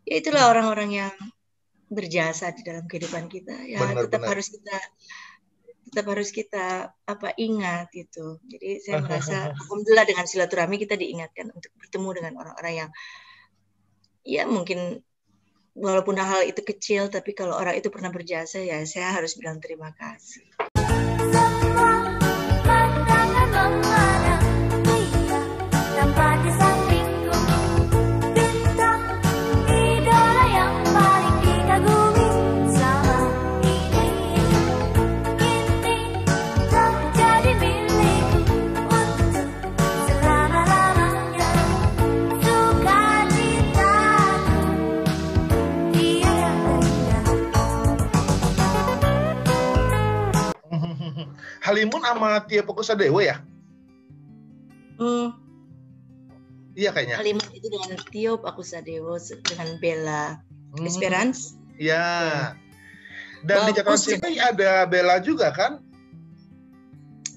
Ya itulah orang-orang yang berjasa di dalam kehidupan kita. Ya tetap Benar-benar. harus kita ingat gitu. Jadi saya merasa alhamdulillah dengan silaturahmi kita diingatkan untuk bertemu dengan orang-orang yang ya mungkin walaupun hal itu kecil, tapi kalau orang itu pernah berjasa ya saya harus bilang terima kasih. Halimun sama Tio Pakusadewo ya? Iya kayaknya. Halimun itu dengan Tio Pakusadewo dengan Bella Esperance. Iya. Dan di catatan si Boy ada Bella juga kan?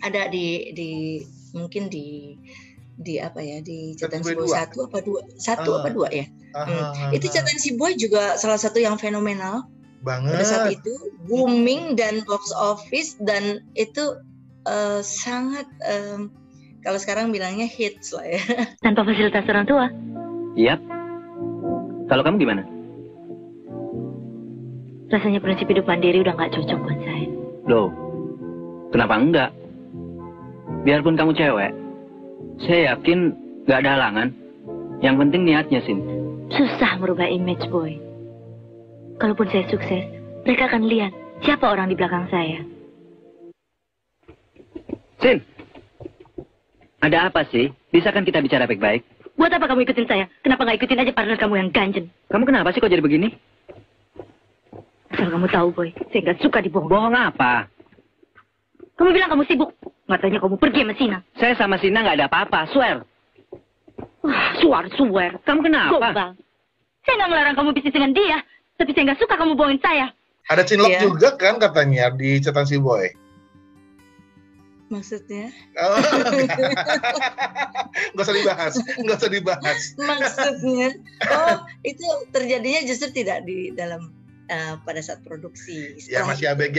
Ada mungkin di apa ya, di catatan si Boy 1 apa 2 ya. Itu catatan si Boy juga salah satu yang fenomenal banget. Pada saat itu booming dan box office dan itu sangat kalau sekarang bilangnya hits lah ya. Tanpa fasilitas orang tua. Yap. Kalau kamu gimana? Rasanya prinsip hidup mandiri udah nggak cocok buat saya. Loh, kenapa enggak? Biarpun kamu cewek, saya yakin nggak ada halangan. Yang penting niatnya, Sin. Susah merubah image, Boy. Kalaupun saya sukses, mereka akan lihat siapa orang di belakang saya. Sin, ada apa sih? Bisa kan kita bicara baik-baik? Buat apa kamu ikutin saya? Kenapa nggak ikutin aja partner kamu yang ganjen? Kamu kenapa sih kok jadi begini? Asal kamu tahu, Boy, saya nggak suka dibohong. Bohong apa? Kamu bilang kamu sibuk. Katanya kamu pergi sama Sina. Saya sama Sina nggak ada apa-apa, swear. Swear. Kamu kenapa? Gobal. Saya nggak ngelarang kamu bisnis dengan dia, tapi saya nggak suka kamu bohongin saya. Ada cinlok juga kan katanya di catatan si Boy. Maksudnya? Nggak usah dibahas. Maksudnya? Itu terjadinya justru tidak di dalam pada saat produksi. Ya masih ABG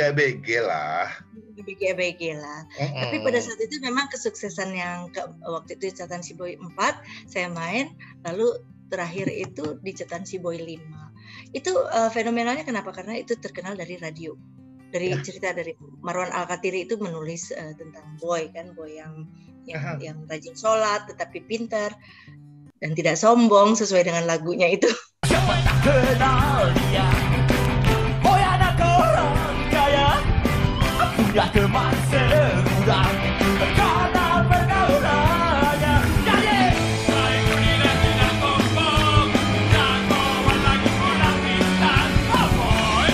lah. ABG lah. Tapi pada saat itu memang kesuksesan yang waktu itu catatan si Boy 4 saya main, lalu terakhir itu di catatan si Boy 5. Itu fenomenalnya kenapa? Karena itu terkenal dari radio. Dari cerita dari Marwan Al-Katiri itu menulis tentang Boy kan, Boy yang rajin sholat tetapi pintar dan tidak sombong sesuai dengan lagunya itu. Siapa tak kenal dia? Boy anak orang kaya, punya teman segudang karena pergaulannya. Jadi saya tidak sombong dan bawa lagi pulang bintang. Oh boy.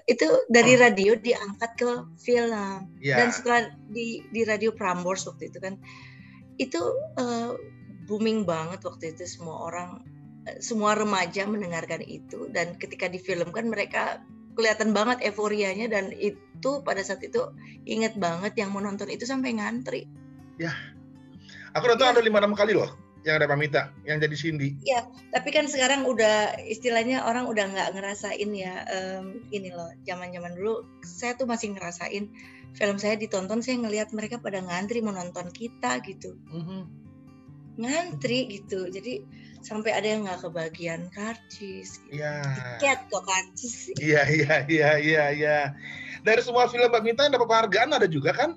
Itu dari radio diangkat ke film. Dan setelah di radio Prambors waktu itu kan itu booming banget waktu itu, semua remaja mendengarkan itu, dan ketika difilmkan mereka kelihatan banget euforianya, dan itu pada saat itu inget banget yang mau nonton itu sampai ngantri. Ya, aku nonton ada 5-6 kali loh yang ada Pamita, yang jadi Cindy. Ya, tapi kan sekarang udah istilahnya orang udah nggak ngerasain ya, ini loh, zaman-zaman dulu saya tuh masih ngerasain film saya ditonton, saya ngelihat mereka pada ngantri mau nonton kita gitu. Ngantri gitu, jadi sampai ada yang nggak kebagian karcis gitu. Tiket kok karcis. Iya. Dari semua film Mbak Mita yang dapat penghargaan ada juga kan?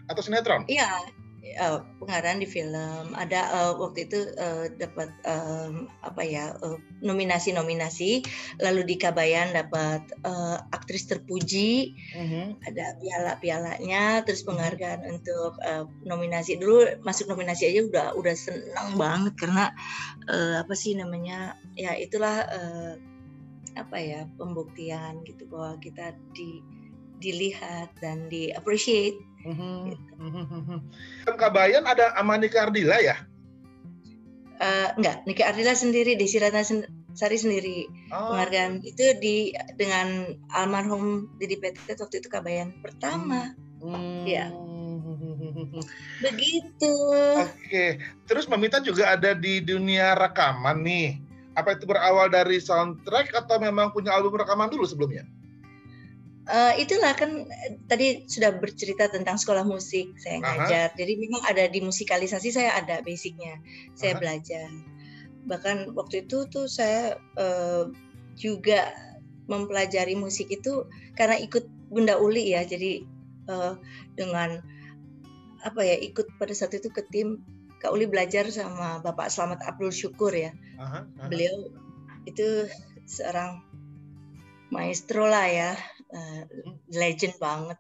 Atau sinetron? Iya, penghargaan di film ada, waktu itu dapat nominasi, lalu di Kabayan dapat aktris terpuji, ada pialanya, terus penghargaan untuk nominasi. Dulu masuk nominasi aja udah senang banget karena ya itulah pembuktian gitu bahwa kita dilihat dan di appreciate. Kabayan ada Amanika Ardila ya? Enggak, Nike Ardila sendiri, Desi Ratnasari sendiri. Penghargaan itu dengan almarhum Didi Petet waktu itu Kabayan pertama. Ya. Begitu. Oke, terus Mbak Mita juga ada di dunia rekaman nih. Apa itu berawal dari soundtrack atau memang punya album rekaman dulu sebelumnya? Itulah kan tadi sudah bercerita tentang sekolah musik saya ngajar. Jadi memang ada di musikalisasi saya ada basicnya. Saya belajar. Bahkan waktu itu tuh saya juga mempelajari musik itu karena ikut Bunda Uli ya. Jadi dengan apa ya, ikut pada saat itu ke tim Kak Uli belajar sama Bapak Slamet Abdul Syukur ya. Beliau itu seorang maestro lah ya. Legend banget,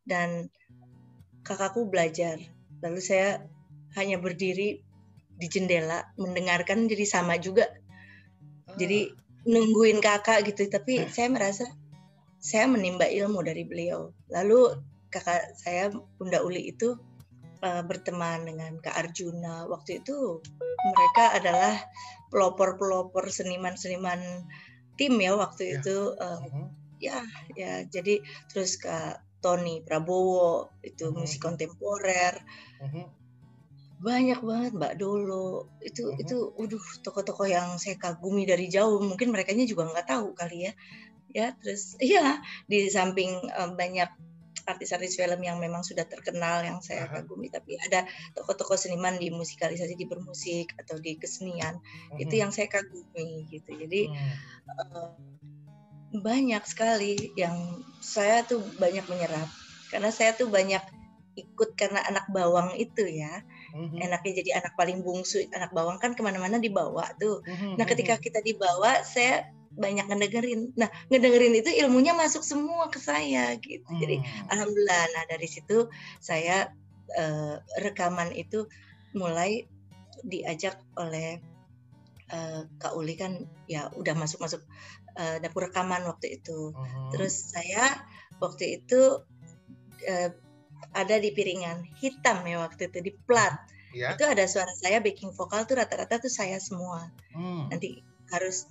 dan kakakku belajar, lalu saya hanya berdiri di jendela mendengarkan, jadi sama juga, jadi nungguin kakak gitu, tapi saya merasa saya menimba ilmu dari beliau. Lalu kakak saya Bunda Uli itu berteman dengan Kak Arjuna. Waktu itu mereka adalah pelopor seniman-seniman tim ya waktu itu. Ya, jadi terus Kak Tony Prabowo itu musik kontemporer, banyak banget Mbak Dolo, itu tokoh-tokoh yang saya kagumi dari jauh. Mungkin merekanya juga nggak tahu kali ya. Terus di samping banyak artis-artis film yang memang sudah terkenal yang saya kagumi, tapi ada tokoh-tokoh seniman di musikalisasi, di bermusik atau di kesenian, itu yang saya kagumi gitu. Jadi banyak sekali yang saya tuh banyak menyerap, karena saya tuh banyak ikut karena anak bawang itu ya. Enaknya jadi anak paling bungsu, anak bawang kan kemana-mana dibawa tuh. Nah ketika kita dibawa, saya banyak ngedengerin. Nah ngedengerin itu ilmunya masuk semua ke saya gitu. Jadi alhamdulillah. Nah dari situ saya rekaman itu mulai diajak oleh Kak Uli kan ya udah masuk dapur rekaman waktu itu. Terus saya waktu itu ada di piringan hitam ya waktu itu, di plat. Itu ada suara saya, backing vokal tuh rata-rata tuh saya semua. Nanti harus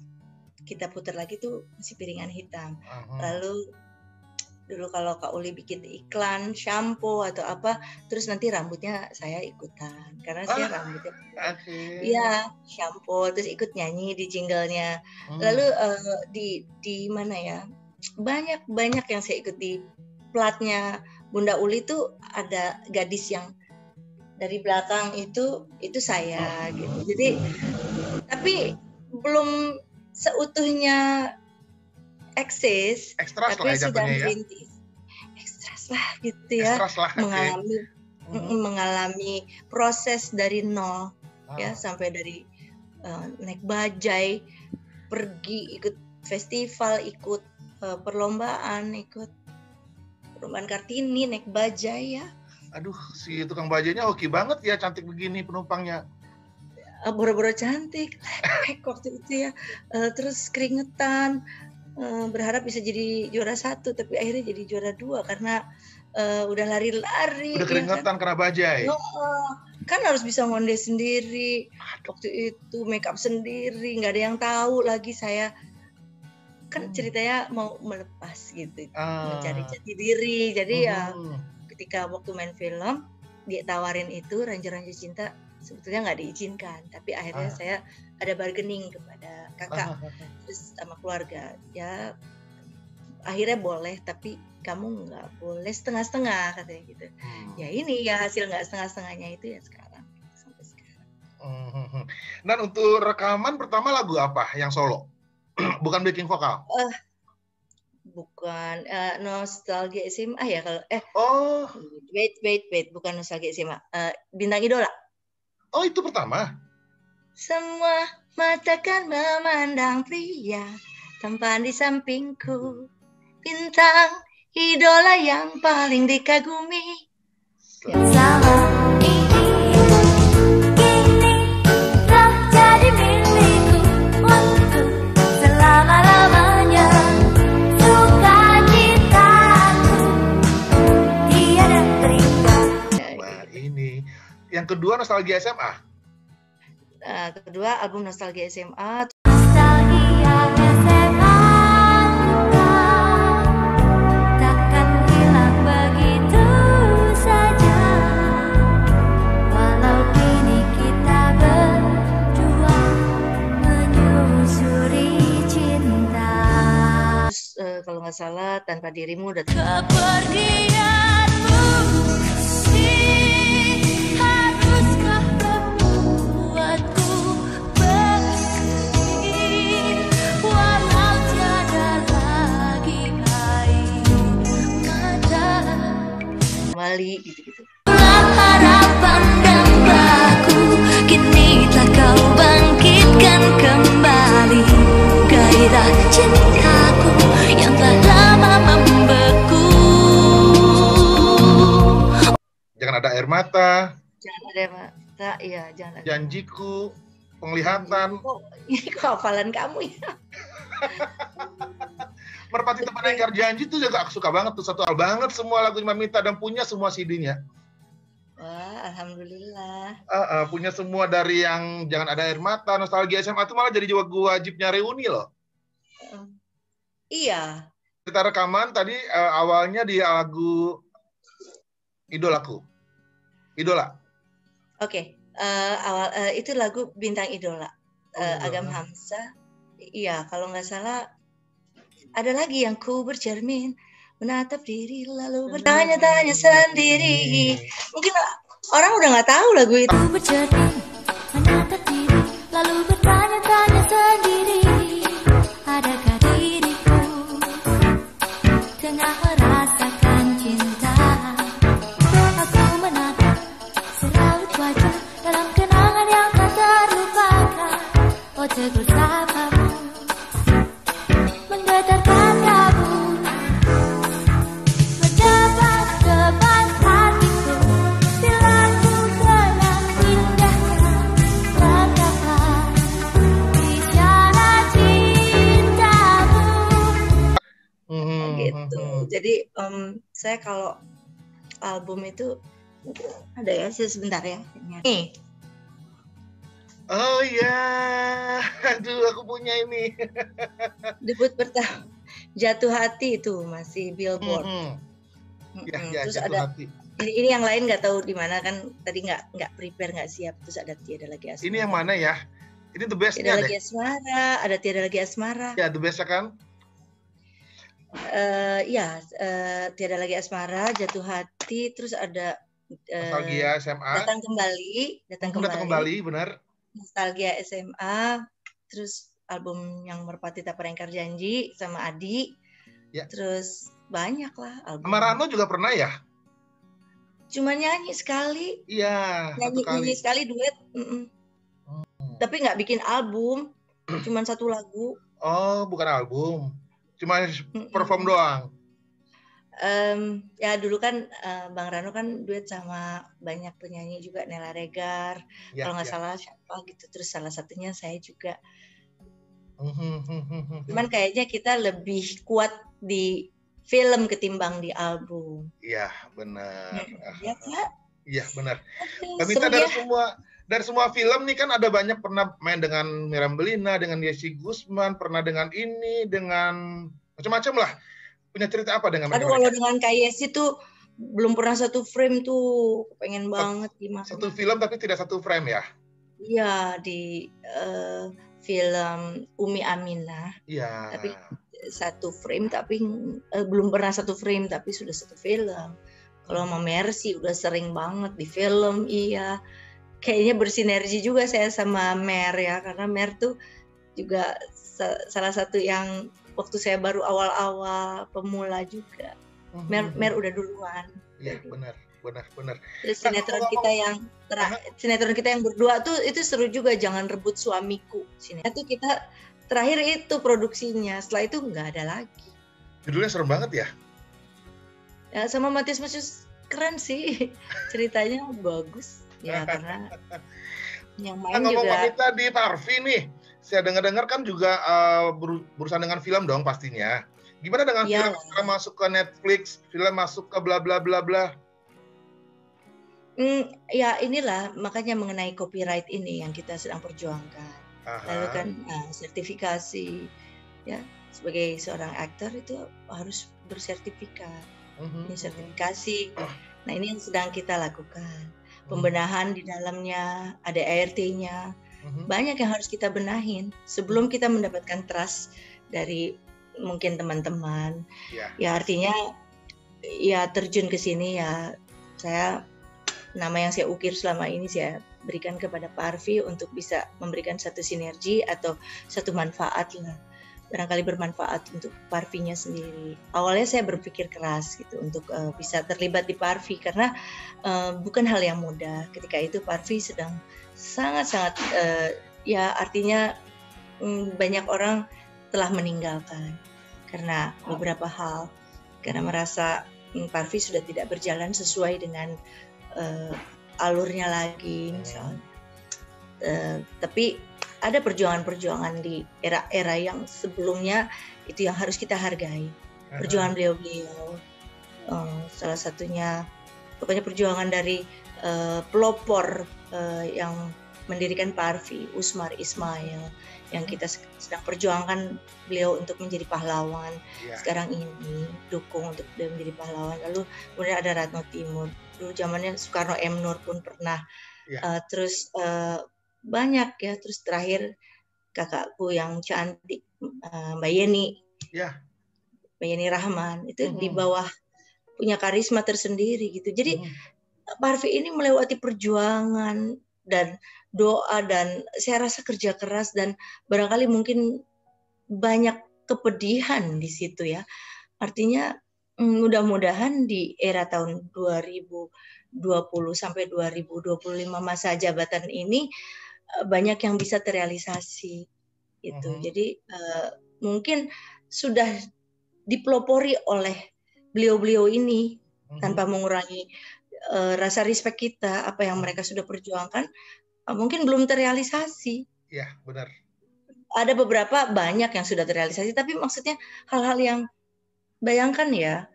kita putar lagi tuh masih piringan hitam. Lalu dulu kalau Kak Uli bikin iklan shampoo atau apa, terus nanti rambutnya saya ikutan karena saya rambutnya shampoo, terus ikut nyanyi di jinglenya. Lalu di mana ya, banyak yang saya ikut. Di platnya Bunda Uli tuh ada gadis yang dari belakang itu saya gitu. Jadi tapi belum seutuhnya eksis, tapi sudah merintis, ekstras lah gitu ya, mengalami proses dari nol ya, sampai dari naik bajai, pergi ikut festival, ikut perlombaan Kartini, naik bajai ya. Aduh, si tukang bajainya hoki banget ya, cantik begini penumpangnya. Boro-boro cantik, waktu itu ya, terus keringetan. Berharap bisa jadi juara 1, tapi akhirnya jadi juara 2 karena udah lari-lari. Udah keringetan ya, karena bajai. Kan harus bisa ngonde sendiri. Waktu itu make up sendiri, nggak ada yang tahu lagi saya. Kan ceritanya mau melepas gitu, mencari jati diri. Jadi ya ketika waktu main film dia tawarin itu Ranger-Ranger Cinta, sebetulnya nggak diizinkan, tapi akhirnya saya ada bargaining kepada kakak terus sama keluarga, ya akhirnya boleh, tapi kamu nggak boleh setengah-setengah katanya gitu. Ya ini ya hasil nggak setengah-setengahnya itu ya sekarang, sampai sekarang. Dan untuk rekaman pertama lagu apa yang solo? Bukan backing vokal? Bukan, Nostalgia SMA ya kalau wait, bukan Nostalgia SMA, Bintang Idola. Oh, itu pertama. Semua mata kan memandang pria tampan di sampingku, bintang idola yang paling dikagumi. Sama ini kini telah jadi milikku untuk selama-lamanya. Sukacitaku tiada terikat. Wah, ini yang kedua Nostalgia SMA. Kedua album Nostalgia SMA. Nostalgia SMA takkan hilang begitu saja. nggak salah Tanpa Dirimu udah Kepergianmu haruskah membuatku bersedih, walau tiada lagi air mata. kembali gitu-gitu. Harapan dambaku, kini telah kau bangkitkan kembali gairah cintaku yang telah lama membeku. Jangan Ada Air Mata, Jangan Ada Mata, iya jangan ada. Janjiku, Penglihatan. Ini kok hafalan kamu ya? Merpati Teman Engkar Janji tuh juga aku suka banget tuh, satu hal banget semua lagu Mamita dan punya semua CD-nya. Wah, alhamdulillah. Punya semua dari yang Jangan Ada Air Mata, Nostalgia SMA tuh malah jadi wajibnya reuni loh. Iya. Kita rekaman tadi awalnya di lagu Idolaku. Idola. Oke. Itu lagu Bintang Idola. Agam Hamzah. Iya, kalau nggak salah ada lagi yang ku bercermin menatap diri lalu bertanya-tanya sendiri. Mungkin orang udah nggak tahu lagu itu. Ku bercermin menatap diri lalu bertanya-tanya sendiri, adakah diriku tengah merasakan cinta? Aku menatap seraut wajah dalam kenangan yang tak terlupakan. Oh, tegur sapamu menggetarkan dabu, mendapat teman hatiku bila ku telah indahkan tatapan bicara cintamu. Gitu. Jadi saya kalau album itu ada ya, sebentar ya. Nih, Oh iya, aduh aku punya ini. debut pertama Jatuh Hati itu masih Billboard. Ya, Terus Jatuh ada Hati. ini yang lain nggak tahu di mana kan, tadi nggak prepare, nggak siap. Terus ada Tiada Lagi Asmara. Ini yang mana ya? Ini the Tiada best-nya Lagi deh. Asmara, ada Tiada Lagi Asmara. Ya, the best-nya kan? Tiada Lagi Asmara, Jatuh Hati, terus ada Nostalgia SMA. Datang Kembali, Datang Kembali, benar. Nostalgia SMA, terus album yang Merpati Tak Pernah Ingkar Janji sama Adi. Ya. Terus banyak lah album. Sama Rano juga pernah ya? Cuma nyanyi sekali, Iya, satu kali. nyanyi sekali duet. Tapi nggak bikin album, cuma satu lagu. Oh, bukan album. Cuma perform doang. Ya dulu kan Bang Rano kan duet sama banyak penyanyi juga, Nela Regar, Ya, kalau nggak ya. salah siapa gitu. Terus salah satunya saya juga. Mhm. Cuman kayaknya kita lebih kuat di film ketimbang di album. Iya, benar. Ya Kak? Iya, benar. Aduh, Mamita seru dari semua film nih kan ada banyak pernah main dengan Miriam Bellina, dengan Yesi Gusman, pernah dengan ini, dengan macam-macam lah. Punya cerita apa dengan Aduh, mereka? kalau dengan KYS itu belum pernah satu frame tuh, pengen banget gimana. Satu film tapi tidak satu frame ya? Iya, di film Umi Aminah. Iya. Tapi satu frame, tapi belum pernah satu frame, tapi sudah satu film. Kalau sama Mercy udah sering banget di film, iya. Kayaknya bersinergi juga saya sama Mer ya, karena Mer tuh juga salah satu yang waktu saya baru awal-awal pemula juga. Mer udah duluan. Iya, benar. Terus sinetron kita yang berdua tuh itu seru juga, Jangan Rebut Suamiku. Sinetron itu kita terakhir itu produksinya, setelah itu nggak ada lagi. Judulnya serem banget ya? Ya, sama Matius keren sih, ceritanya bagus ya, karena yang main Ngomong juga. Mamita di Parvi nih, saya dengar kan juga berurusan dengan film dong pastinya. Gimana dengan Ya. film masuk ke Netflix, film masuk ke bla bla bla bla? Ya inilah makanya mengenai copyright ini yang kita sedang perjuangkan. Lalu kan sertifikasi, ya sebagai seorang aktor itu harus bersertifikat. Ini sertifikasi. Nah ini yang sedang kita lakukan. Pembenahan di dalamnya, ada ART-nya. Banyak yang harus kita benahin sebelum kita mendapatkan trust dari mungkin teman-teman. Ya. Ya artinya ya terjun ke sini ya saya nama yang saya ukir selama ini saya berikan kepada Pak Arfi untuk bisa memberikan satu sinergi atau satu manfaat lah. Barangkali bermanfaat untuk Pak Arfinya sendiri. Awalnya saya berpikir keras gitu untuk bisa terlibat di Pak Arfi karena bukan hal yang mudah. Ketika itu Pak Arfi sedang sangat-sangat ya artinya banyak orang telah meninggalkan karena beberapa hal, karena merasa Pak Arfi sudah tidak berjalan sesuai dengan alurnya lagi misalnya. Tapi ada perjuangan-perjuangan di era-era yang sebelumnya itu yang harus kita hargai. Perjuangan beliau-beliau, salah satunya pokoknya perjuangan dari pelopor yang mendirikan Pak Arfi, Usmar Ismail, yang kita sedang perjuangkan beliau untuk menjadi pahlawan. Sekarang ini dukung untuk beliau menjadi pahlawan. Lalu kemudian ada Ratno Timur. Dulu zamannya Soekarno M. Nur pun pernah. Terus banyak ya. Terus terakhir kakakku yang cantik, Mbak Yeni. Mbak Yeni Rahman itu di bawah punya karisma tersendiri gitu. Jadi Pak Arfi ini melewati perjuangan dan doa dan saya rasa kerja keras dan barangkali mungkin banyak kepedihan di situ ya. Artinya mudah-mudahan di era tahun 2020 sampai 2025 masa jabatan ini banyak yang bisa terrealisasi gitu. Jadi mungkin sudah dipelopori oleh beliau-beliau ini tanpa mengurangi rasa respect kita, apa yang mereka sudah perjuangkan mungkin belum terrealisasi. Ya, benar. Ada beberapa banyak yang sudah terrealisasi, tapi maksudnya hal-hal yang bayangkan ya,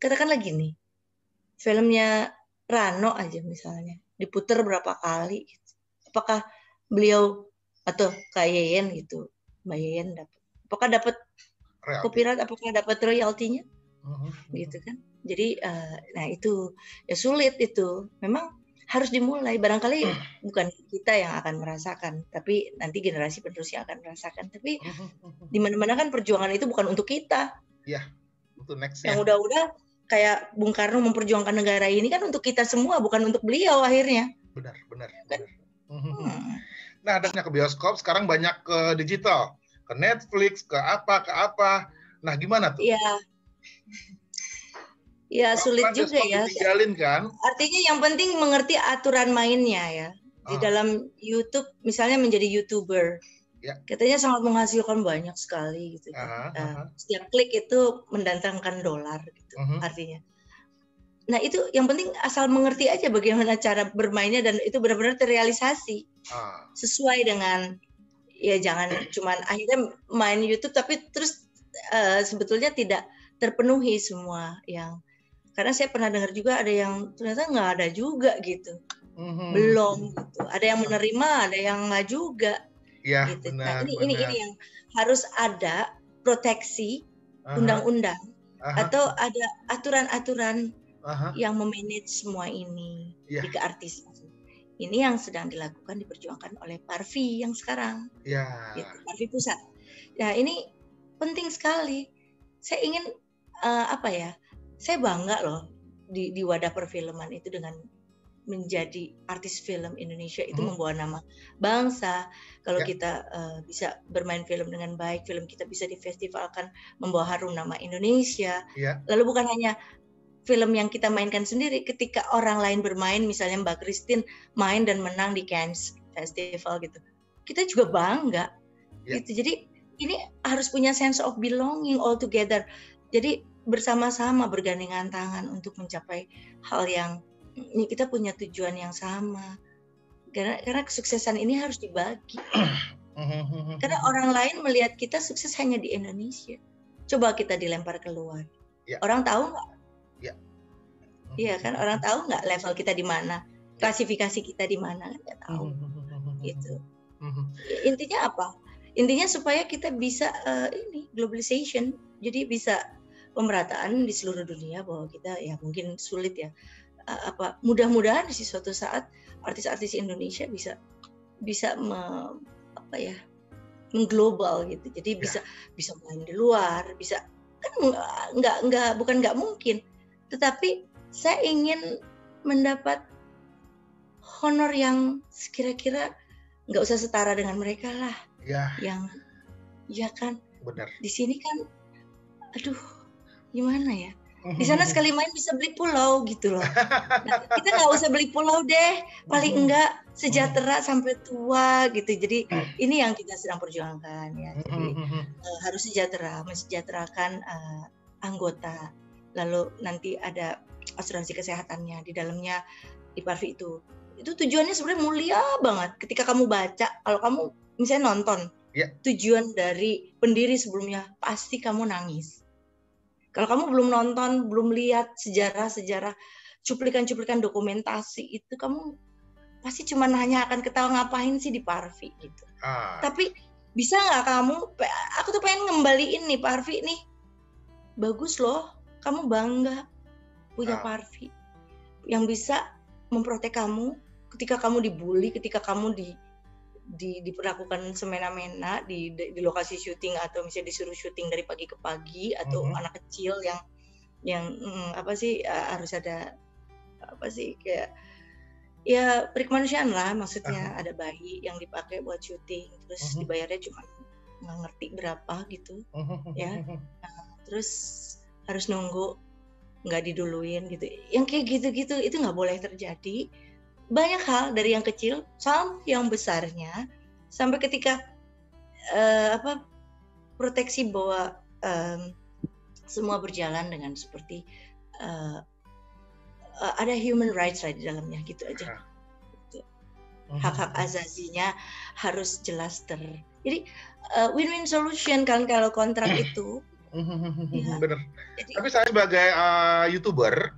katakanlah gini, filmnya Rano aja misalnya, diputer berapa kali, apakah beliau atau Kak Yeyen gitu, Mbak Yeyen dapat, apakah dapat copyright, apakah dapat royaltinya, gitu kan? Jadi, nah itu ya sulit itu, memang harus dimulai. Barangkali bukan kita yang akan merasakan, tapi nanti generasi penerus yang akan merasakan. Tapi di mana-mana kan perjuangan itu bukan untuk kita. Iya, untuk next. Yang udah-udah kayak Bung Karno memperjuangkan negara ini kan untuk kita semua, bukan untuk beliau akhirnya. Benar. Nah, adanya ke bioskop, sekarang banyak ke digital, ke Netflix, ke apa. Nah, gimana tuh? Iya. Ya sulit juga ya. Kan? Artinya yang penting mengerti aturan mainnya ya. Di dalam YouTube misalnya menjadi YouTuber. Katanya sangat menghasilkan banyak sekali gitu. Setiap klik itu mendatangkan dolar gitu artinya. Nah itu yang penting asal mengerti aja bagaimana cara bermainnya dan itu benar-benar terrealisasi. Sesuai dengan ya jangan cuman akhirnya main YouTube tapi terus sebetulnya tidak terpenuhi semua yang. Karena saya pernah dengar juga ada yang ternyata nggak ada juga gitu, belum gitu. Ada yang menerima, ada yang nggak juga. Ya, gitu. Benar, nah ini yang harus ada proteksi undang-undang atau ada aturan-aturan yang memanage semua ini di keartisan. Ini yang sedang dilakukan diperjuangkan oleh Pak Arfi yang sekarang, gitu, Pak Arfi Pusat. Nah ini penting sekali. Saya ingin saya bangga loh di wadah perfilman itu dengan menjadi artis film Indonesia itu membawa nama bangsa. Kalau kita bisa bermain film dengan baik, film kita bisa difestivalkan, membawa harum nama Indonesia. Lalu bukan hanya film yang kita mainkan sendiri, ketika orang lain bermain, misalnya Mbak Christine main dan menang di Cannes Festival gitu, kita juga bangga. Gitu. Jadi ini harus punya sense of belonging all together. Jadi bersama-sama bergandengan tangan untuk mencapai hal yang ini kita punya tujuan yang sama. Karena kesuksesan ini harus dibagi. Karena orang lain melihat kita sukses hanya di Indonesia. Coba kita dilempar keluar. Orang tahu nggak? Iya kan, orang tahu nggak level kita di mana, klasifikasi kita di mana, kan nggak tahu. Gitu. Intinya apa? Intinya supaya kita bisa globalization, jadi bisa pemerataan di seluruh dunia bahwa kita ya mungkin sulit ya mudah-mudahan di suatu saat artis-artis Indonesia bisa mengglobal gitu. Jadi bisa main di luar, bisa kan bukan nggak mungkin. Tetapi saya ingin mendapat honor yang kira-kira nggak usah setara dengan mereka lah. Ya. Yang ya kan. Benar. Di sini kan, aduh, gimana ya? Di sana sekali main bisa beli pulau gitu loh. Nah, kita nggak usah beli pulau deh, paling enggak sejahtera sampai tua gitu. Jadi ini yang kita sedang perjuangkan ya. Jadi harus sejahtera, mensejahterakan anggota. Lalu nanti ada asuransi kesehatannya di dalamnya di Parvi itu. Itu tujuannya sebenarnya mulia banget. Ketika kamu baca, kalau kamu misalnya nonton, tujuan dari pendiri sebelumnya pasti kamu nangis. Kalau kamu belum nonton, belum lihat sejarah-sejarah, cuplikan-cuplikan dokumentasi itu, kamu pasti cuma hanya akan ketawa ngapain sih di Parvi gitu. Tapi bisa nggak kamu? Aku tuh pengen ngembaliin nih Parvi nih, bagus loh, kamu bangga punya Parvi yang bisa memprotek kamu ketika kamu dibully, ketika kamu diperlakukan semena-mena di lokasi syuting atau misalnya disuruh syuting dari pagi ke pagi atau anak kecil yang apa sih harus ada apa sih kayak ya perikemanusiaan lah maksudnya ada bayi yang dipakai buat syuting terus dibayarnya cuma nggak ngerti berapa gitu ya terus harus nunggu nggak diduluin gitu yang kayak gitu-gitu itu nggak boleh terjadi. Banyak hal dari yang kecil sampai yang besarnya sampai ketika proteksi bahwa semua berjalan dengan seperti ada human rights di dalamnya gitu aja. Hak-hak azazinya harus jelas jadi win-win solution kan kalau kontrak itu. Ya. Bener. Jadi, tapi saya sebagai YouTuber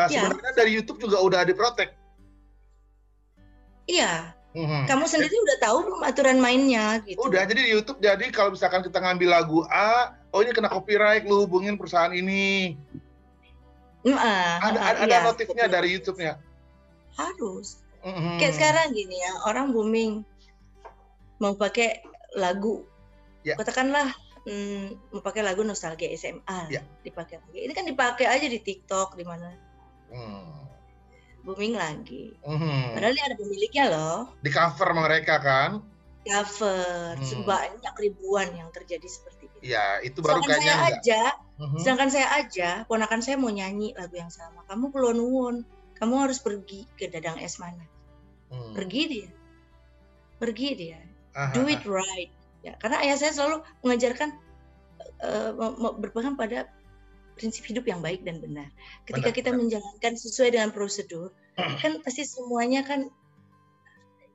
sebenarnya dari YouTube juga udah diprotek. Iya, kamu sendiri udah tahu belum aturan mainnya gitu. Udah, jadi di YouTube jadi kalau misalkan kita ngambil lagu A, oh ini kena copyright, lu hubungin perusahaan ini. Ada notifnya dari YouTube-nya. Harus. Kayak sekarang gini ya, orang booming mau pakai lagu, katakanlah mau pakai lagu nostalgia SMA, dipakai lagi. Ini kan dipakai aja di TikTok di mana. Booming lagi. Padahal ini ada pemiliknya loh. Di cover mereka kan? Cover. Sebanyak ribuan yang terjadi seperti itu. Iya, itu baru kayaknya sedangkan saya aja, ponakan saya mau nyanyi lagu yang sama. Kamu perlu nuwun. Kamu harus pergi ke Dadang Esmana. Pergi dia. Do it right. Ya, karena ayah saya selalu mengajarkan berpegang pada prinsip hidup yang baik dan benar. Ketika kita menjalankan sesuai dengan prosedur, kan pasti semuanya kan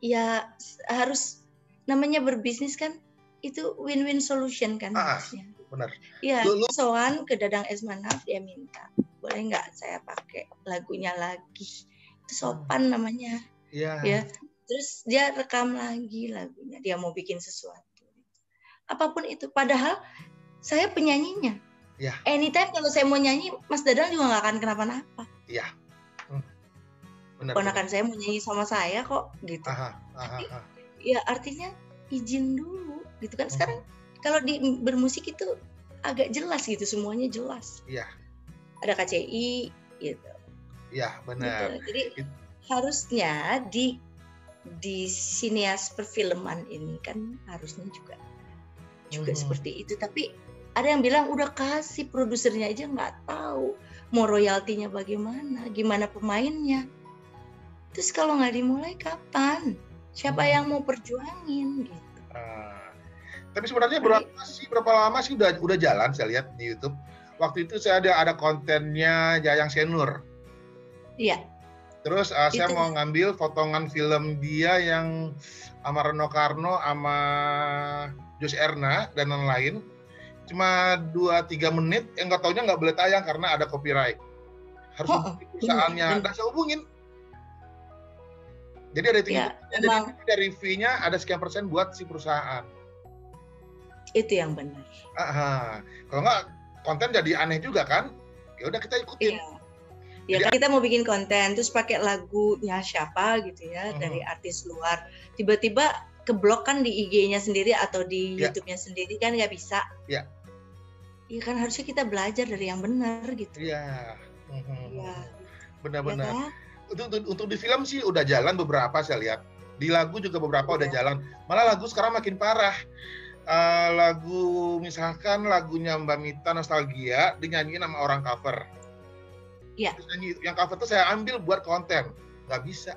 ya harus namanya berbisnis kan itu win-win solution kan harusnya. Benar. Iya, soan ke Dadang Esmanaf dia minta, boleh nggak saya pakai lagunya lagi? Itu sopan namanya. Iya. Ya. Terus dia rekam lagi lagunya, dia mau bikin sesuatu. Apapun itu, padahal saya penyanyinya. Ya. Anytime kalau saya mau nyanyi, Mas Dadang juga nggak akan kenapa-napa. Iya. Benar. Ponakan saya mau nyanyi sama saya kok, gitu. Tapi, ya artinya izin dulu, gitu kan. Sekarang kalau bermusik itu agak jelas gitu, semuanya jelas. Iya. Ada KCI, gitu. Iya, benar. Gitu. Jadi harusnya di sinias perfilman ini kan harusnya juga seperti itu. Tapi ada yang bilang udah kasih produsernya aja nggak tahu mau royaltinya bagaimana, gimana pemainnya. Terus kalau nggak dimulai kapan? Siapa yang mau perjuangin gitu? Tapi sebenarnya berapa lama sih udah jalan saya lihat di YouTube. Waktu itu saya ada kontennya Jayang Senur. Iya. Terus saya mau ngambil potongan film dia yang sama Rano Karno, sama Jos Erna dan lain-lain. Cuma 2-3 menit, yang nggak taunya nggak boleh tayang karena ada copyright. Harus hubungi perusahaannya, dan saya hubungin. Jadi ada dari fee-nya ada sekian persen buat si perusahaan. Itu yang benar. Kalau nggak konten jadi aneh juga kan? Ya udah kita ikutin. Ya kan kita mau bikin konten terus pakai lagunya siapa gitu ya dari artis luar. Tiba-tiba keblok kan di IG-nya sendiri atau di YouTube-nya sendiri kan nggak bisa. Iya. Iya kan harusnya kita belajar dari yang benar gitu. Iya. Iya. Benar-benar. Ya, Untuk di film sih udah jalan beberapa saya lihat. Di lagu juga beberapa udah jalan. Malah lagu sekarang makin parah. Lagu misalkan lagunya Mbak Mita Nostalgia dinyanyiin sama orang cover. Iya. Yang cover tuh saya ambil buat konten. Nggak bisa.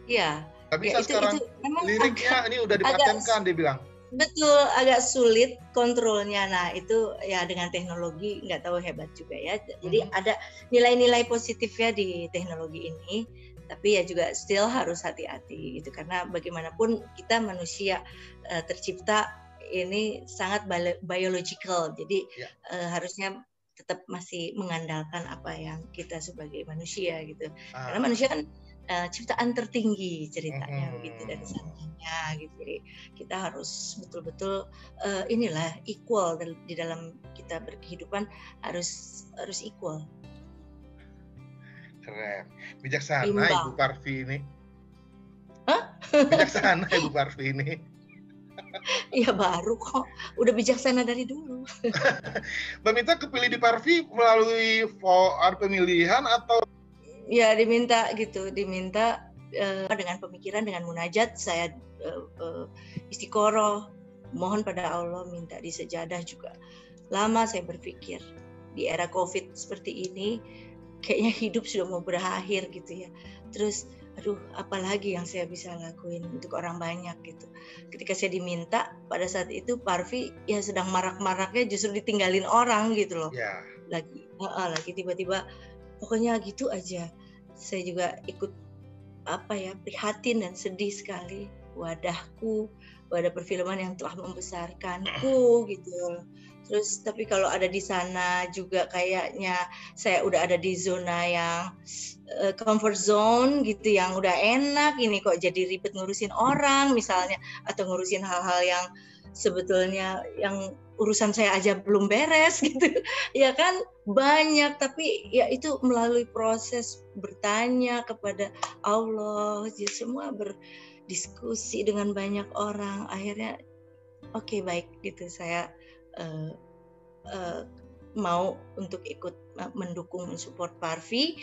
Iya. Nggak bisa sekarang. Liriknya ini udah dipatenkan dia bilang. Betul, agak sulit kontrolnya. Nah, itu ya dengan teknologi nggak tahu hebat juga ya. Jadi ada nilai-nilai positifnya di teknologi ini, tapi ya juga still harus hati-hati gitu karena bagaimanapun kita manusia tercipta ini sangat biological. Jadi harusnya tetap masih mengandalkan apa yang kita sebagai manusia gitu. Karena manusia kan ciptaan tertinggi ceritanya begitu dari sananya gitu. Jadi kita harus betul-betul inilah equal di dalam kita berkehidupan harus equal. Keren. Bijaksana Imbang. Ibu Parvi ini. Hah? Bijaksana Ibu Parvi ini. Iya baru kok. Udah bijaksana dari dulu. Mbak Mita kepilih di Parvi melalui pemilihan atau Ya diminta dengan pemikiran, dengan munajat saya istiqoroh, mohon pada Allah, minta di sejadah juga. Lama saya berpikir di era COVID seperti ini, kayaknya hidup sudah mau berakhir gitu ya. Terus, aduh, apalagi yang saya bisa lakuin untuk orang banyak gitu. Ketika saya diminta, pada saat itu Parvi ya sedang marak-maraknya justru ditinggalin orang gitu loh. Ya. Lagi tiba-tiba. Pokoknya gitu aja. Saya juga ikut prihatin dan sedih sekali. Wadah perfilman yang telah membesarkanku gitu. Terus tapi kalau ada di sana juga kayaknya saya udah ada di zona yang comfort zone gitu, yang udah enak. Ini kok jadi ribet ngurusin orang misalnya, atau ngurusin hal-hal yang sebetulnya yang urusan saya aja belum beres gitu ya kan, banyak. Tapi ya itu melalui proses bertanya kepada Allah, jadi semua berdiskusi dengan banyak orang, akhirnya oke, baik gitu, saya mau untuk ikut mendukung, mensupport Parvi,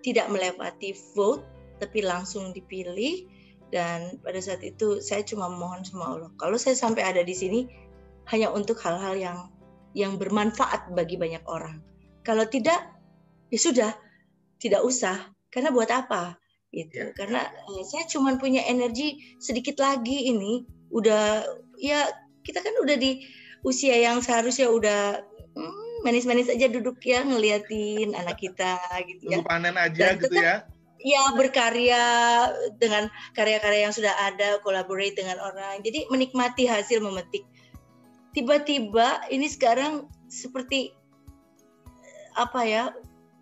tidak melewati vote tapi langsung dipilih. Dan pada saat itu saya cuma mohon sama Allah, kalau saya sampai ada di sini hanya untuk hal-hal yang bermanfaat bagi banyak orang. Kalau tidak, ya sudah, tidak usah. Karena buat apa? Gitu. Karena saya cuma punya energi sedikit lagi ini. Udah, ya kita kan udah di usia yang seharusnya udah manis-manis aja duduk ya ngeliatin anak kita gitu ya. Tunggu panen aja gitu ya. Ya, berkarya dengan karya-karya yang sudah ada, collaborate dengan orang. Jadi menikmati hasil memetik. Tiba-tiba ini sekarang seperti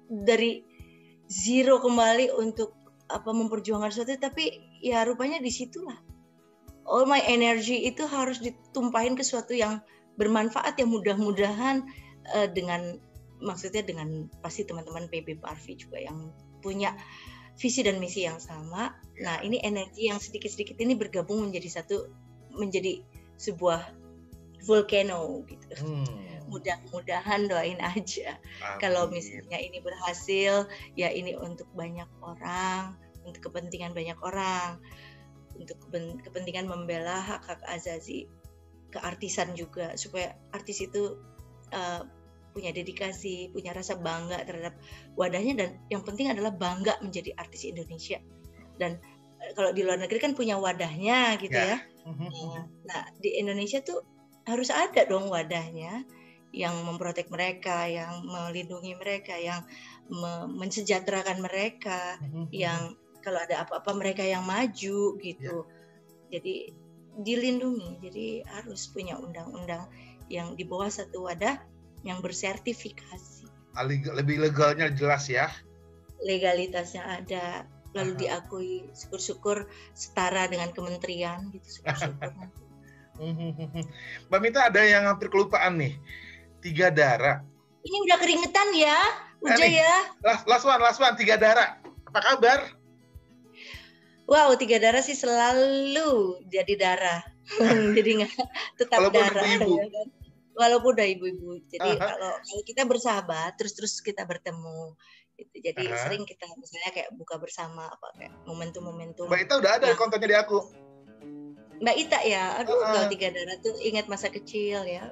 dari zero kembali untuk memperjuangkan sesuatu, tapi ya rupanya disitulah all my energy itu harus ditumpahin ke sesuatu yang bermanfaat, yang mudah-mudahan maksudnya dengan pasti teman-teman PB Parvi juga yang punya visi dan misi yang sama. Nah, ini energi yang sedikit-sedikit ini bergabung menjadi sebuah volcano gitu. Mudah-mudahan, doain aja. Amin. Kalau misalnya ini berhasil, ya ini untuk banyak orang, untuk kepentingan banyak orang, untuk kepentingan membela hak-hak azazi, keartisan juga, supaya artis itu punya dedikasi, punya rasa bangga terhadap wadahnya, dan yang penting adalah bangga menjadi artis Indonesia. Dan kalau di luar negeri kan punya wadahnya gitu ya. Nah, di Indonesia tuh harus ada dong wadahnya yang memprotek mereka, yang melindungi mereka, yang mensejahterakan mereka, yang kalau ada apa-apa mereka yang maju gitu. Jadi dilindungi. Jadi harus punya undang-undang yang di bawah satu wadah yang bersertifikasi. Lebih legalnya jelas ya. Legalitasnya ada, lalu diakui, syukur-syukur setara dengan kementerian gitu, syukur-syukur. Mbak Mita, ada yang hampir kelupaan nih, 3 darah. Ini udah keringetan ya, Uja ya. Last one, 3 darah. Apa kabar? Wow, 3 darah sih selalu jadi darah. Jadi nggak tetap Walaupun darah. ibu-ibu. Ya kan? Walaupun udah ibu-ibu. Jadi Aha. kalau kita bersahabat, terus kita bertemu. Gitu. Jadi Aha. sering kita misalnya kayak buka bersama apa kayak momentum-momentum. Mbak Ita udah ada yang kontennya di aku. Mbak Ita ya, aduh Ah, ah. kalau 3 darah tuh ingat masa kecil ya,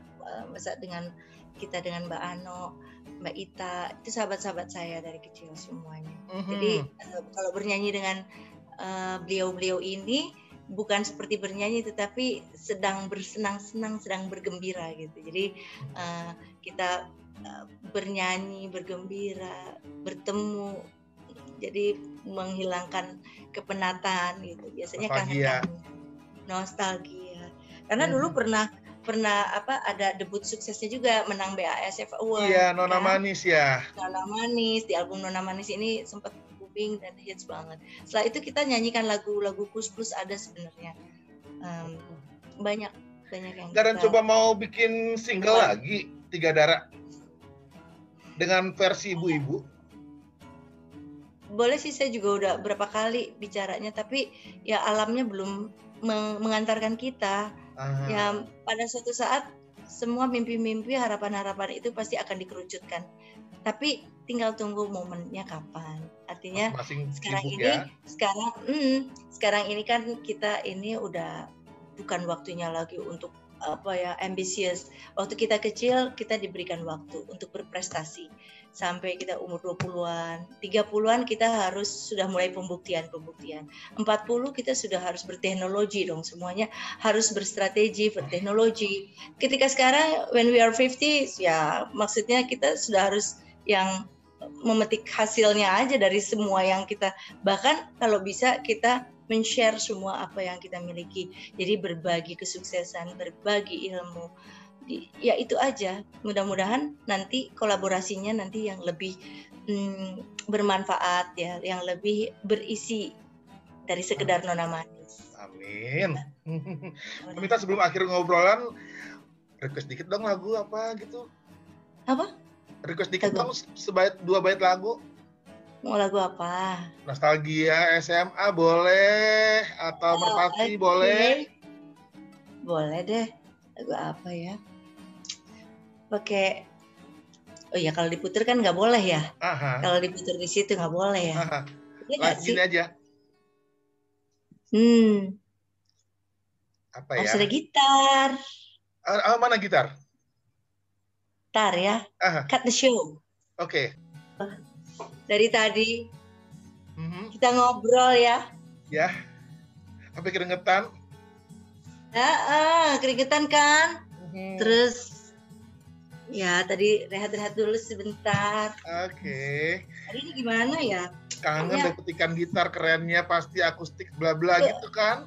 masa dengan kita dengan Mbak Ano, Mbak Ita, itu sahabat-sahabat saya dari kecil semuanya. Jadi kalau bernyanyi dengan beliau-beliau ini bukan seperti bernyanyi tetapi sedang bersenang-senang, sedang bergembira gitu. Jadi kita bernyanyi, bergembira, bertemu, jadi menghilangkan kepenatan gitu. Biasanya Nostalgia. nostalgia. Karena dulu pernah ada debut suksesnya juga, menang BASF Award. Iya, Nona kan? Manis ya. Nona Manis, di album Nona Manis ini sempat booming dan hits banget. Setelah itu kita nyanyikan lagu-lagu plus ada sebenarnya. Banyak yang Dan kita coba mau bikin single lagi 3 darah dengan versi ibu-ibu. boleh sih, saya juga udah berapa kali bicaranya, tapi ya alamnya belum mengantarkan kita. Ya pada suatu saat semua mimpi-mimpi, harapan-harapan itu pasti akan dikerucutkan. Tapi tinggal tunggu momennya kapan. Artinya Masing-masing sekarang sibuk ini, ya. sekarang ini kan kita ini udah bukan waktunya lagi untuk ambisius. Waktu kita kecil kita diberikan waktu untuk berprestasi. Sampai kita umur 20-an, 30-an kita harus sudah mulai pembuktian. 40 kita sudah harus berteknologi dong, semuanya harus berstrategi, berteknologi. Ketika sekarang when we are 50 ya maksudnya kita sudah harus yang memetik hasilnya aja dari semua yang kita, bahkan kalau bisa kita men-share semua apa yang kita miliki. Jadi berbagi kesuksesan, berbagi ilmu. Ya itu aja. Mudah-mudahan nanti kolaborasinya nanti yang lebih bermanfaat ya, yang lebih berisi dari sekedar Nona Manis. Amin. Minta sebelum akhir ngobrolan request dikit dong lagu apa gitu. Apa? Request dikit Lagu. dong 2 bait lagu. Mau lagu apa? Nostalgia SMA boleh atau Merpati boleh. Boleh deh. Lagu apa ya? Pakai ya kalau diputer kan nggak boleh ya. Kalau diputer di situ nggak boleh ya. Lagi gini aja. Apa ya? Harus ada gitar. Mana gitar? Gitar ya. Cut the show. Oke. Dari tadi kita ngobrol ya. Ya. Sampai keringetan. Keringetan kan. Terus ya tadi rehat-rehat dulu sebentar. Oke. Hari ini gimana ya? Kangen deh petikan gitar kerennya, pasti akustik bla bla gitu kan?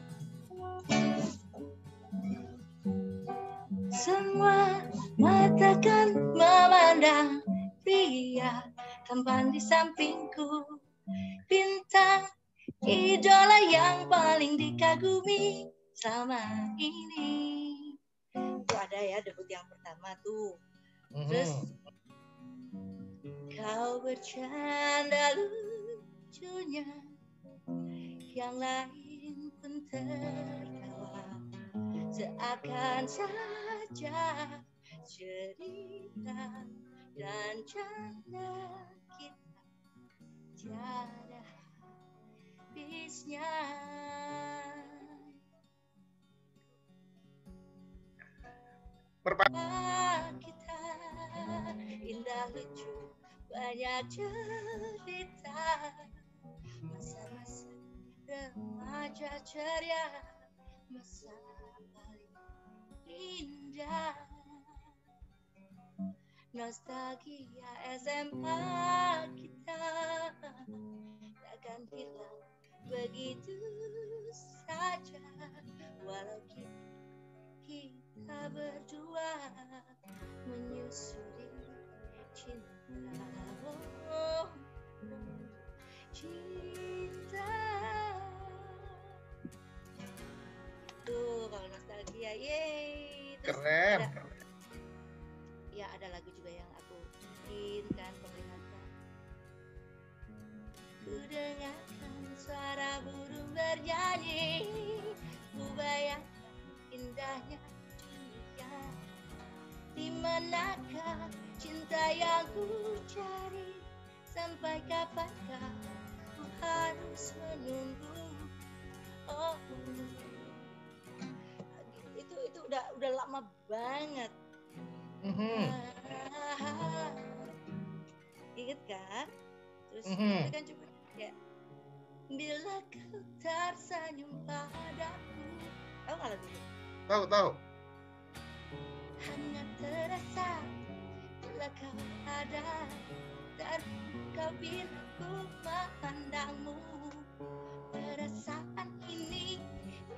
Semua mata kan memandang pria tampan di sampingku, bintang idola yang paling dikagumi selama ini. Itu ada ya debut yang pertama tuh. Terus kau bercanda lucunya, yang lain pun tertawa, seakan saja cerita dan canda kita tiada habisnya. Kita indah lucu, banyak cerita, masa-masa remaja ceria, masa paling indah. Nostalgia SMA kita takkan hilang begitu saja, walau kita berdua menyusuri cinta. Cinta tuh kalau nostalgia, yeay. Keren. Ya ada lagu juga yang aku bikin kan, penglihatan. Ku dengarkan suara burung bernyanyi, ku bayangkan indahnya dunia. Di manakah cinta yang ku cari? Sampai kapankah ku harus menunggu? Oh, itu udah lama banget. Ingat kan? Terus kita kan coba ya. Bila kau tersenyum padaku, tahu nggak lagu itu? Tahu. Hanya terasa bila kau ada, terbuka bila ku memandangmu. Perasaan ini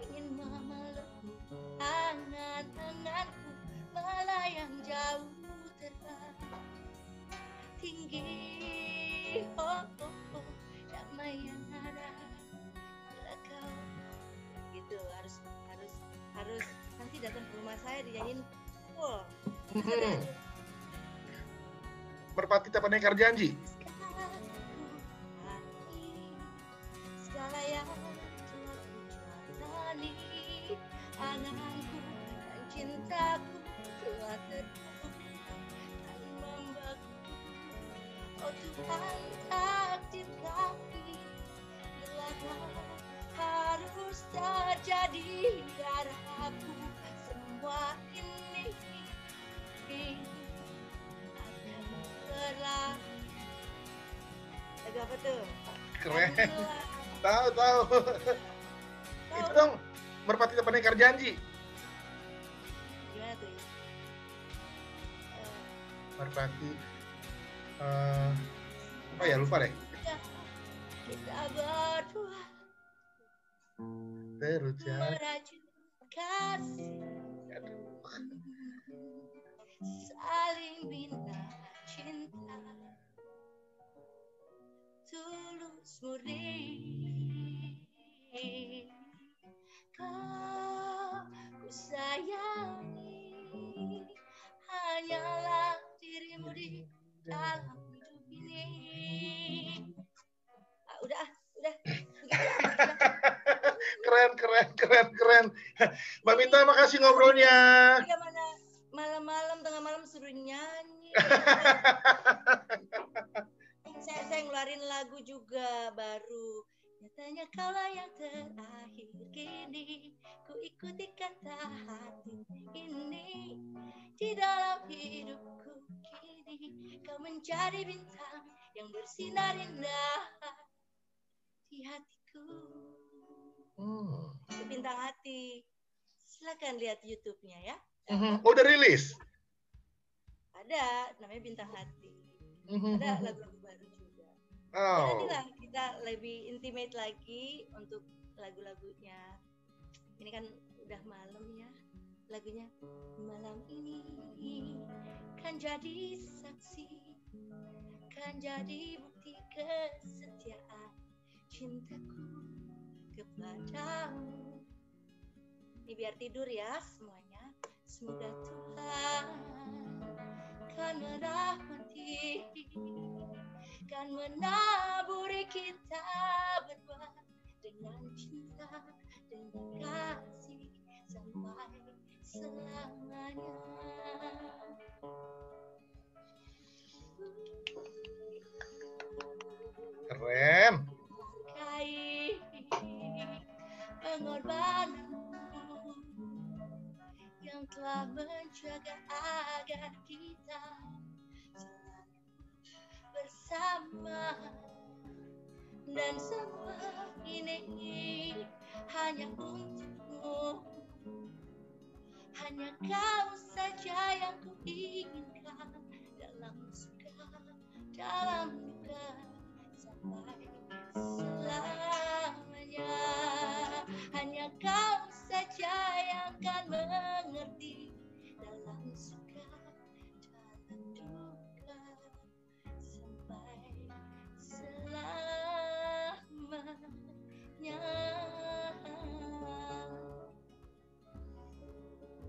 ingin memelukmu, angan-anganku melayang jauh terbang tinggi. Oh, damai yang ada bila kau gitu. Harus nanti datang ke rumah saya dinyanyiin full. Merpati tak Pendekar Janji. Segala yang telah ku jalani, anganku dan cintaku telah terbuka dan membeku. Oh Tuhan, takdir kami, bila kau harus terjadi darahku, semua ini akan berlalu. Lagu apa tuh? Keren. Tahu. Itu dong Merpati tak Pendekar Janji. Gimana tuh? Merpati apa ya, lupa deh. Kita berdua Terucap. merajut kasih, saling bina cinta, tulus murni. Kau ku sayangi, hanyalah dirimu di dalam hidup ini. Udah. Keren. Mbak Minta, makasih ngobrolnya. Bagaimana malam-malam, tengah malam suruh nyanyi. Saya ngeluarin lagu juga baru. Nyatanya kaulah yang terakhir kini, ku ikuti kata hati ini. Di dalam hidupku kini, kau menjadi bintang yang bersinar indah di hatiku. Itu Bintang Hati. Silakan lihat YouTube-nya ya. Udah rilis? Ada, namanya Bintang Hati. Ada lagu-lagu baru juga. Oh. Jadilah kita lebih intimate lagi untuk lagu-lagunya. Ini kan udah malam ya. Lagunya malam ini kan jadi saksi, kan jadi bukti kesetiaan cintaku kepadamu. Ini biar tidur ya semuanya. Semoga Tuhan kan merahmati, kan menaburi kita berdua dengan cinta, dengan kasih sampai selamanya. Keren. Kai pengorbananmu yang telah menjaga agar kita selalu bersama, dan semua ini hanya untukmu. Hanya kau saja yang ku inginkan, dalam suka, dalam duka, sampai selamanya. Hanya kau saja yang kan mengerti, dalam suka, dalam duka, sampai selamanya.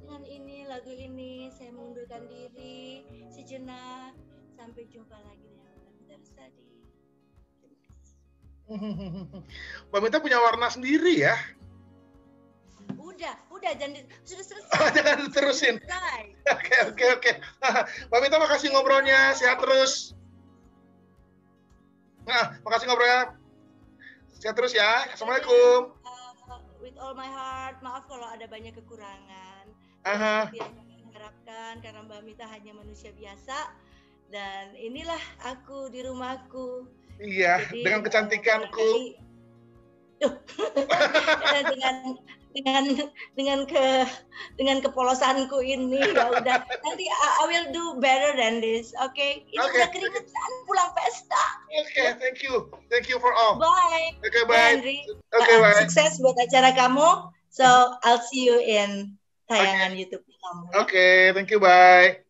Dengan ini, lagu ini saya mengundurkan diri sejenak. Sampai jumpa lagi dengan Terus tadi. Terima kasih. Mbak Mita punya warna sendiri ya? Udah jangan sudah selesai. Jangan diterusin. Oke. Mbak Mita makasih ngobrolnya, sehat terus. Nah, makasih ngobrolnya. Sehat terus ya. Assalamualaikum. With all my heart, maaf kalau ada banyak kekurangan. Aha. Yang kami harapkan karena Mbak Mita hanya manusia biasa dan inilah aku di rumahku. Iya, jadi, dengan kecantikanku. dengan kepolosanku ini ya udah nanti I will do better than this. Oke. Ini udah keringetan pulang pesta. Oke, thank you for all. Bye. Oke, bye. Bye. Sukses buat acara kamu. So I'll see you in tayangan YouTube kamu. Oke, thank you, bye.